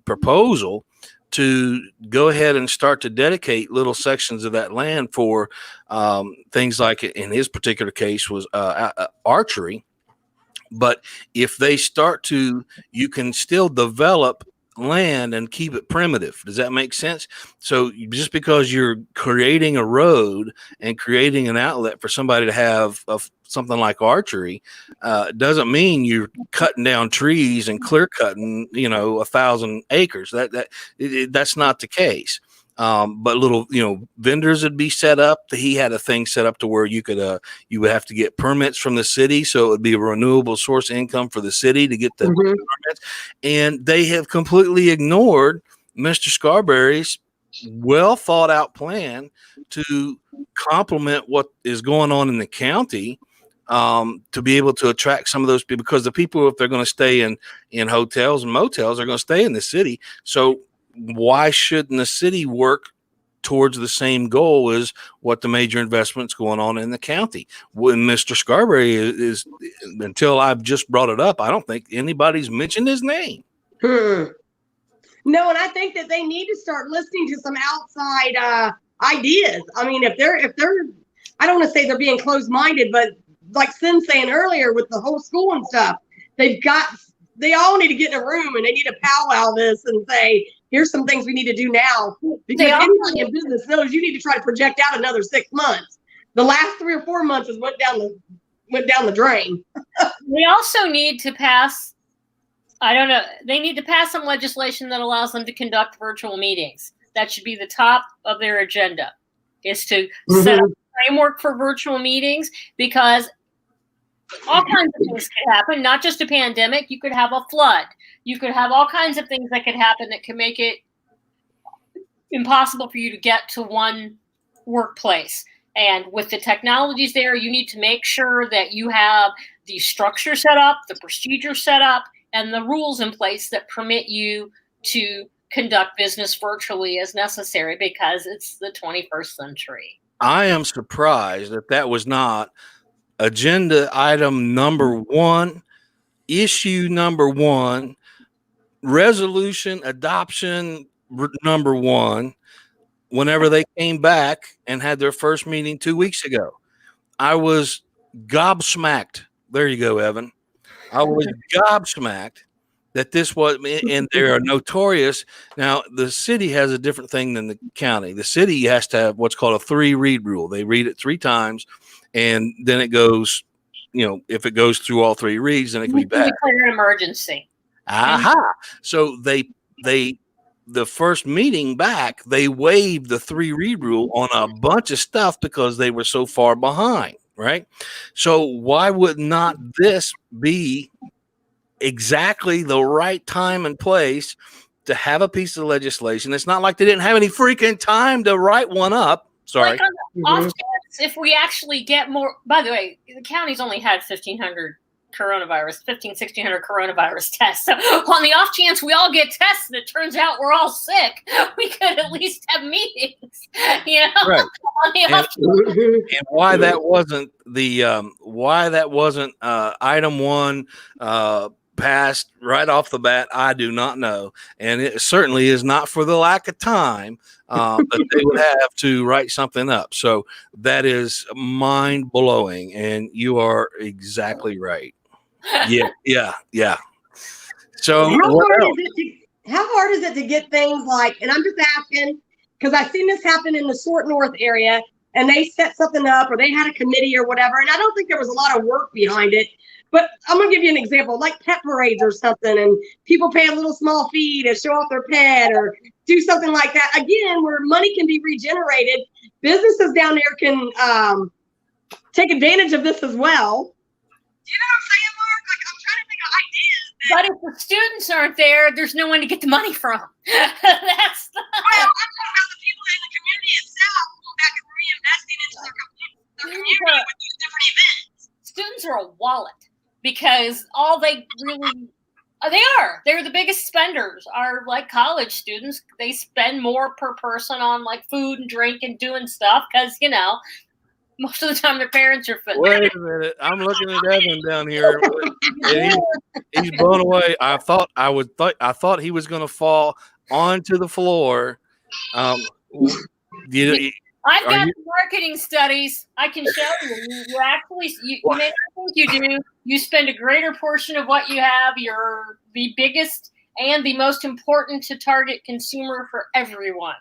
proposal to go ahead and start to dedicate little sections of that land for things like, in his particular case, was archery. But if they start to, you can still develop land and keep it primitive. Does that make sense? So just because you're creating a road and creating an outlet for somebody to have something like archery, doesn't mean you're cutting down trees and clear cutting, 1,000 acres. That's not the case. but little, vendors would be set up. He had a thing set up to where you would have to get permits from the city. So it would be a renewable source income for the city to get the permits. And they have completely ignored Mr. Scarberry's well thought out plan to complement what is going on in the county, to be able to attract some of those people, because the people, if they're going to stay in hotels and motels, are going to stay in the city. So why shouldn't the city work towards the same goal as what the major investments going on in the county? When Mr. Scarberry is until I've just brought it up, I don't think anybody's mentioned his name. No, and I think that they need to start listening to some outside ideas. I mean, if they're, I don't want to say they're being closed-minded, but like Sin saying earlier with the whole school and stuff, they all need to get in a room and they need to powwow this and say, here's some things we need to do now. Because anybody in business knows you need to try to project out another 6 months. The last 3 or 4 months went down the drain. They also need to pass, they need to pass some legislation that allows them to conduct virtual meetings. That should be the top of their agenda, is to set up a framework for virtual meetings, because all kinds of things could happen, not just a pandemic. You could have a flood. You could have all kinds of things that could happen that could make it impossible for you to get to one workplace. And with the technologies there, you need to make sure that you have the structure set up, the procedure set up, and the rules in place that permit you to conduct business virtually as necessary, because it's the 21st century. I am surprised that was not agenda item number 1, issue number 1, resolution adoption number 1, whenever they came back and had their first meeting 2 weeks ago. I was gobsmacked. There you go, Evan. I was gobsmacked that this was, and they are notorious. Now, the city has a different thing than the county. The city has to have what's called a 3-read rule. They read it 3 times, and then it goes, if it goes through all 3 reads, then it can be bad. Declare an emergency. Aha. So the first meeting back, they waived the 3-read rule on a bunch of stuff because they were so far behind, right? So why would not this be exactly the right time and place to have a piece of legislation? It's not like they didn't have any freaking time to write one up. Sorry. Like on the off chance, if we actually get more, by the way, the county's only had 1,500 1,600 coronavirus tests. So on the off chance we all get tests and it turns out we're all sick, we could at least have meetings, Right. On the off chance. And why that wasn't item 1 passed right off the bat, I do not know. And it certainly is not for the lack of time, but they would have to write something up. So that is mind blowing. And you are exactly right. Yeah. So how hard is it to get things like, and I'm just asking, because I've seen this happen in the Short North area, and they set something up or they had a committee or whatever, and I don't think there was a lot of work behind it. But I'm going to give you an example, like pet parades or something, and people pay a little small fee to show off their pet or do something like that. Again, where money can be regenerated, businesses down there can take advantage of this as well. Do you know what I'm saying, Mark? Like, I'm trying to think of ideas. But if the students aren't there, there's no one to get the money from. That's the... Well, I'm talking about the people in the community itself that can reinvesting into their community with these different events. Students are a wallet, because all they really they're the biggest spenders. Are like college students. They spend more per person on like food and drink and doing stuff because most of the time their parents are footing. Wait a minute. I'm looking at Evan down here. He's blown away. I thought he was going to fall onto the floor. I've got marketing studies. I can show you. You actually, you may not think you do. You spend a greater portion of what you have. You're the biggest and the most important to target consumer for everyone.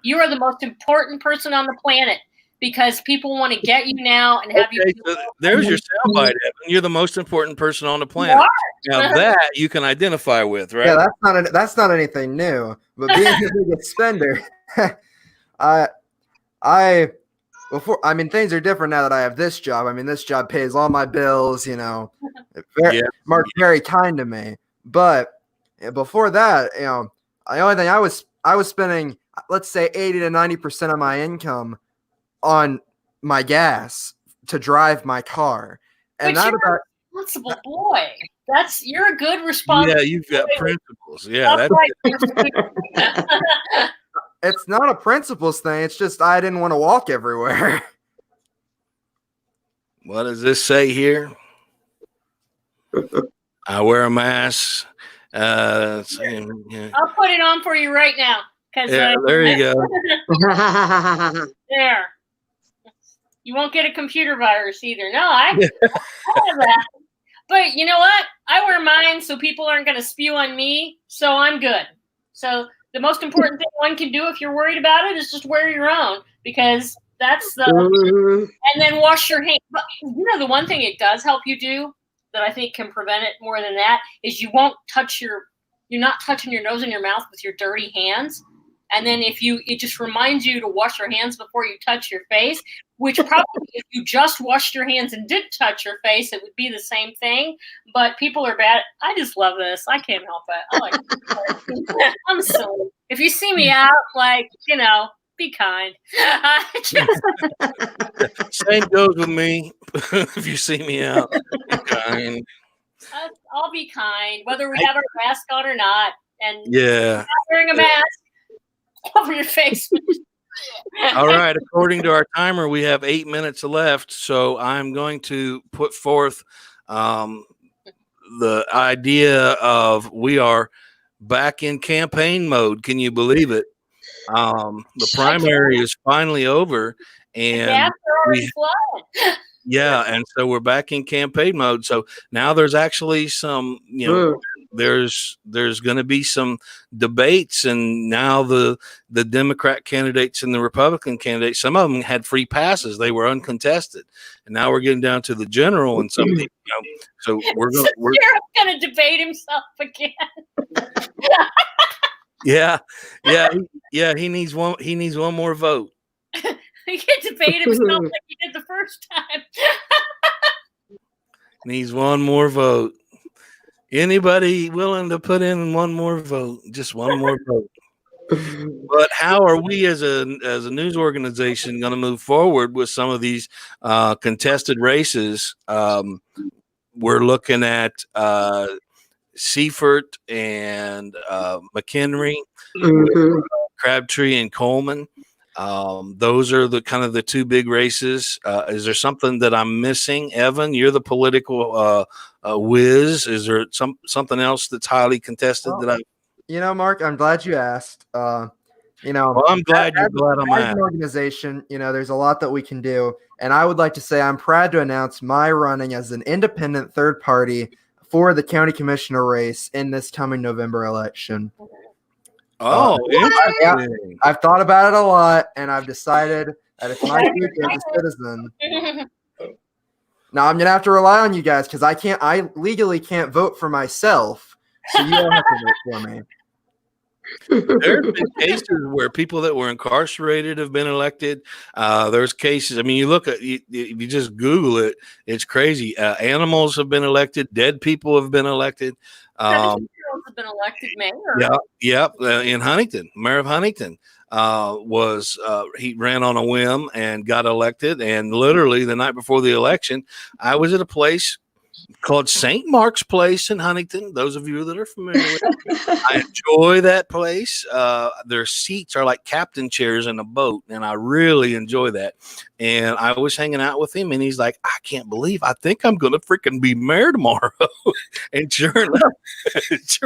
You are the most important person on the planet, because people want to get you now and have you. So there's your soundbite, Evan. You're the most important person on the planet. Now that you can identify with, right? Yeah, that's not anything new. But being the biggest spender, I before I mean things are different now that I have this job. I mean this job pays all my bills, Mark's very kind to me. But before that, the only thing I was spending, let's say 80 to 90% of my income on my gas to drive my car. And you're a responsible boy. You're a good responsible. Yeah, you've got principles. Yeah, that's right. It's not a principles thing. It's just I didn't want to walk everywhere. What does this say here? I wear a mask. I'll put it on for you right now. There you go. There. You won't get a computer virus either. No, I have that. But you know what? I wear mine so people aren't going to spew on me, so I'm good. So the most important thing one can do if you're worried about it is just wear your own, because that's and then wash your hands. But the one thing it does help you do that I think can prevent it more than that is you're not touching your nose and your mouth with your dirty hands. And then it just reminds you to wash your hands before you touch your face, which probably if you just washed your hands and didn't touch your face, it would be the same thing. But people are bad. I just love this. I can't help it. I like it. I'm silly. If you see me out, be kind. Same goes with me. If you see me out, be kind. I'll be kind, whether we have our mask on or not. And not wearing a mask. Cover your face. All right. According to our timer, we have 8 minutes left. So I'm going to put forth the idea of we are back in campaign mode. Can you believe it? The primary is finally over, and and so we're back in campaign mode. So now there's actually some, there's going to be some debates, and now the Democrat candidates and the Republican candidates, some of them had free passes; they were uncontested, and now we're getting down to the general and some people. So we're going to debate himself again. Yeah. He needs one. He needs one more vote. He can debate himself like he did the first time. Needs one more vote. Anybody willing to put in one more vote? Just one more vote. But how are we as a news organization going to move forward with some of these contested races? We're looking at Seifert and McHenry, Crabtree and Coleman. Those are the kind of the two big races. Is there something that I'm missing? Evan, you're the political whiz. Is there something else that's highly contested that I? Mark, I'm glad you asked. Well, I'm glad you're glad I'm at an organization. There's a lot that we can do, and I would like to say I'm proud to announce my running as an independent third party for the county commissioner race in this coming November election. Oh, I've thought about it a lot, and I've decided that it's my duty as a citizen. Now I'm gonna have to rely on you guys because I legally can't vote for myself, so you all have to vote for me. There's been cases where people that were incarcerated have been elected. There's cases. I mean, you look at if you just Google it, it's crazy. Animals have been elected. Dead people have been elected. Have been elected mayor. In Huntington, mayor of Huntington he ran on a whim and got elected. And literally the night before the election, I was at a place called St. Mark's Place in Huntington. Those of you that are familiar with it, I enjoy that place. Their seats are like captain chairs in a boat, and I really enjoy that. And I was hanging out with him, and he's like, I can't believe I think I'm going to freaking be mayor tomorrow. And sure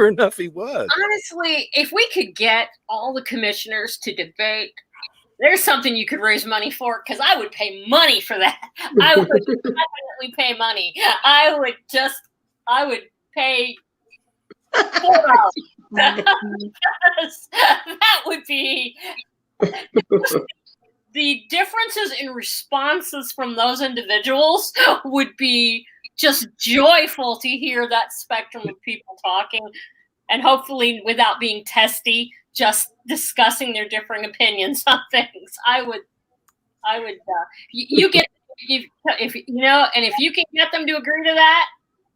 enough, he was. Honestly, if we could get all the commissioners to debate, there's something you could raise money for, because I would pay money for that. I would definitely pay money. I would pay $4. That would be the differences in responses from those individuals would be just joyful to hear that spectrum of people talking, and hopefully without being testy, just discussing their differing opinions on things. I would. You get if you know, and if you can get them to agree to that,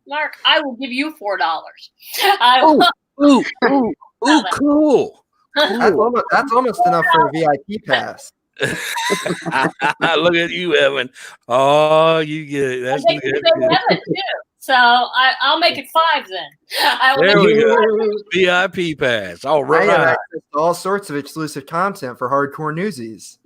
Mark, I will give you $4. Ooh, cool. That's almost enough for a VIP pass. Look at you, Evan. Oh, you get it. That's they good. too. So I'll make it 5 then. There we go. VIP pass. All I have right. access to all sorts of exclusive content for hardcore newsies.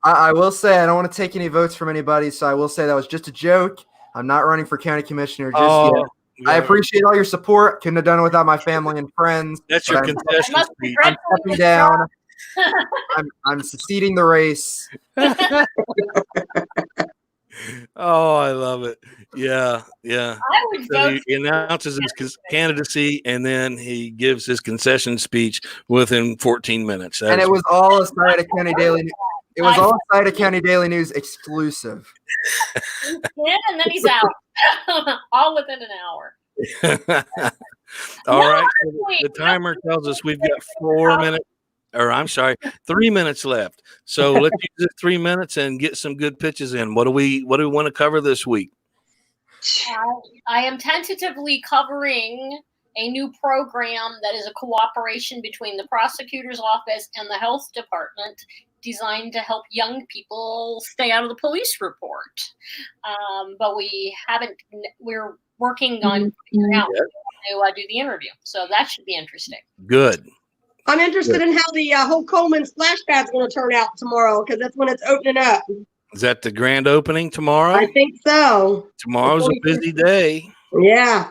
I will say I don't want to take any votes from anybody, so I will say that was just a joke. I'm not running for county commissioner just yet. Yeah. I appreciate all your support. Couldn't have done it without my family and friends. That's your concession speech. I'm stepping down. I'm seceding the race. Oh, I love it. Yeah. I would So he announces his candidacy, and then he gives his concession speech within 14 minutes. And it was all a Scioto County Daily. It was all Scioto County Daily News exclusive. Yeah, and then he's out, all within an hour. All right. The timer tells us we've got 3 minutes left. So let's use the 3 minutes and get some good pitches in. What do we want to cover this week? I am tentatively covering a new program that is a cooperation between the prosecutor's office and the health department, designed to help young people stay out of the police report. But we're working on figuring out how to do the interview. So that should be interesting. Good. I'm interested in how the whole Coleman splash pad's going to turn out tomorrow, because that's when it's opening up. Is that the grand opening tomorrow? I think so. Tomorrow's a busy day. Yeah.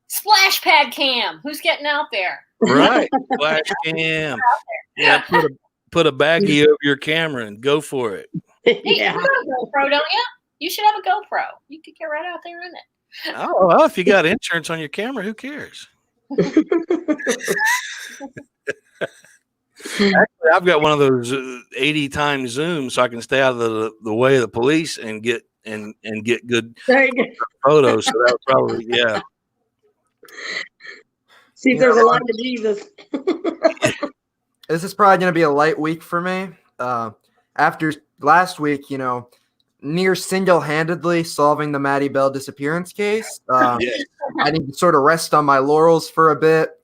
Splash pad cam. Who's getting out there? Right. Flash cam. Yeah, put a baggie over your camera and go for it. Hey, Yeah. you got a GoPro, don't you? You should have a GoPro. You could get right out there in it. Oh, well, if you got insurance on your camera, who cares? Actually, I've got one of those 80 times zoom, so I can stay out of the way of the police and get good There you go. photos. So that would probably See if there's a line to Jesus. This is probably going to be a light week for me. After last week, near single-handedly solving the Maddie Bell disappearance case. I need to sort of rest on my laurels for a bit.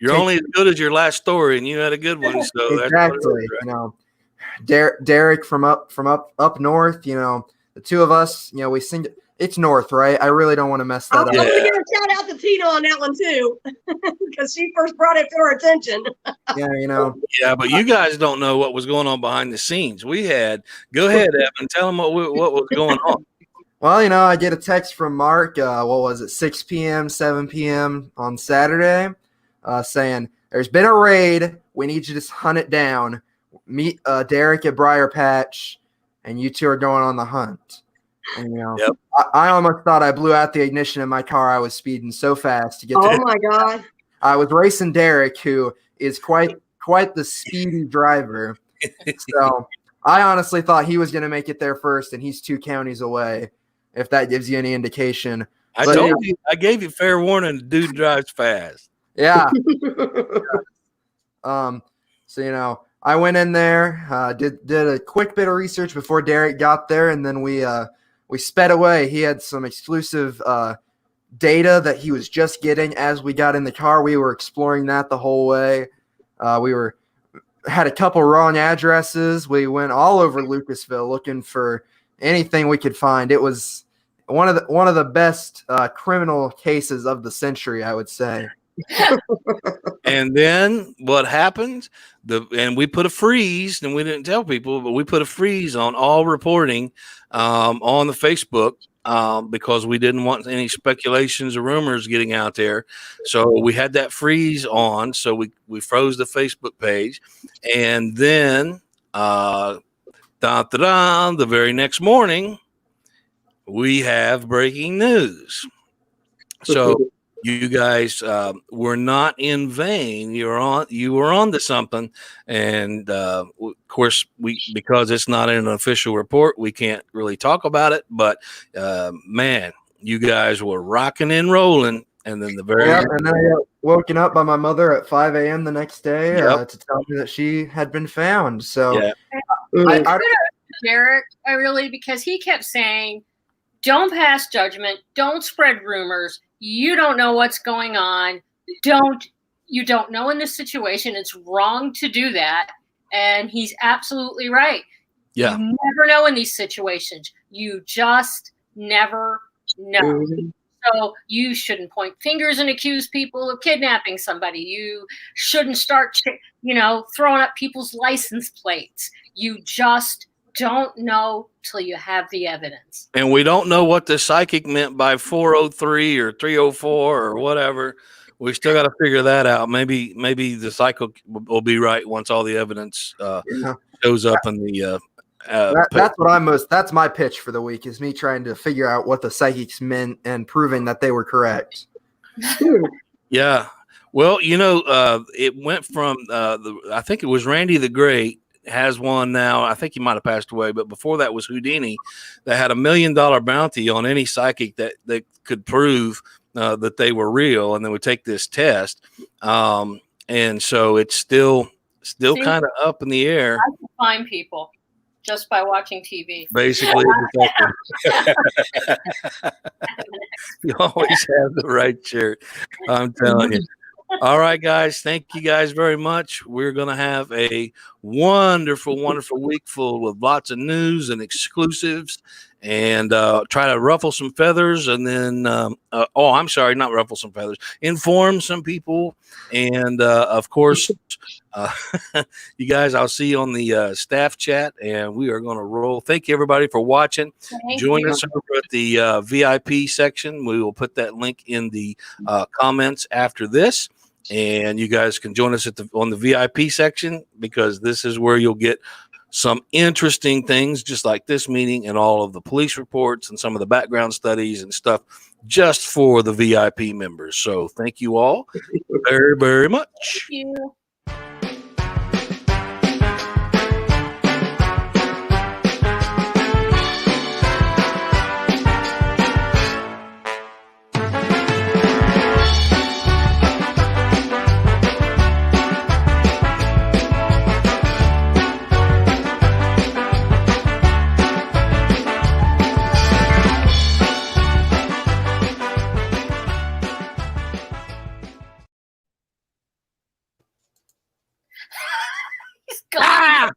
You're only as good as your last story, and you had a good one. So exactly. Derek from up north. The two of us. We sing. It's north, right? I really don't want to mess that up. I'm going to give a shout out to Tina on that one too, because she first brought it to our attention. Yeah, Yeah, but you guys don't know what was going on behind the scenes. Go ahead, Evan. Tell them what was going on. Well, I get a text from Mark. What was it? 6 p.m., 7 p.m. on Saturday, saying there's been a raid. We need you to hunt it down. Meet Derek at Briar Patch, and you two are going on the hunt. And, Yep. I almost thought I blew out the ignition in my car. I was speeding so fast to get to Oh my God. I was racing Derek, who is quite the speedy driver. So I honestly thought he was going to make it there first, and he's 2 counties away, if that gives you any indication. I gave you fair warning. The dude drives fast. Yeah. So, I went in there, did a quick bit of research before Derek got there, and then we sped away. He had some exclusive data that he was just getting as we got in the car. We were exploring that the whole way. We had a couple wrong addresses. We went all over Lucasville looking for anything we could find. It was one of the best criminal cases of the century, I would say. And then what happened? And we put a freeze, and we didn't tell people, but we put a freeze on all reporting on the Facebook because we didn't want any speculations or rumors getting out there. So we had that freeze on. So we froze the Facebook page, and then the very next morning we have breaking news. So. You guys were not in vain. You were on to something, and of course, because it's not in an official report, we can't really talk about it. But man, you guys were rocking and rolling And then the very Yep, and then I got woken up by my mother at 5 a.m. the next day Yep. to tell me that she had been found. So Yeah. I Derek, I really, because he kept saying, don't pass judgment, don't spread rumors, you don't know what's going on, you don't know in this situation, it's wrong to do that. And he's absolutely right. Yeah. You never know in these situations. You just never know. So you shouldn't point fingers and accuse people of kidnapping somebody. You shouldn't start, throwing up people's license plates. You just don't know till you have the evidence. And we don't know what the psychic meant by 403 or 304 or whatever. We still got to figure that out. Maybe the psychic will be right once all the evidence shows up in the. That's my pitch for the week, is me trying to figure out what the psychics meant and proving that they were correct. Yeah. Well, it went from I think it was Randy the Great has one now. I think he might have passed away, but before that was Houdini, that had $1 million bounty on any psychic that could prove that they were real, and they would take this test. And so it's still kind of up in the air. I can find people just by watching TV. Basically, you always have the right shirt. I'm telling you. All right, guys. Thank you guys very much. We're going to have a wonderful, wonderful week full of lots of news and exclusives, and try to ruffle some feathers. And then, I'm sorry, not ruffle some feathers, inform some people. And of course, you guys, I'll see you on the staff chat, and we are going to roll. Thank you, everybody, for watching. Join us over at the VIP section. We will put that link in the comments after this. And you guys can join us on the VIP section, because this is where you'll get some interesting things, just like this meeting, and all of the police reports and some of the background studies and stuff just for the VIP members. So thank you all very, very much. Thank you. He's gone.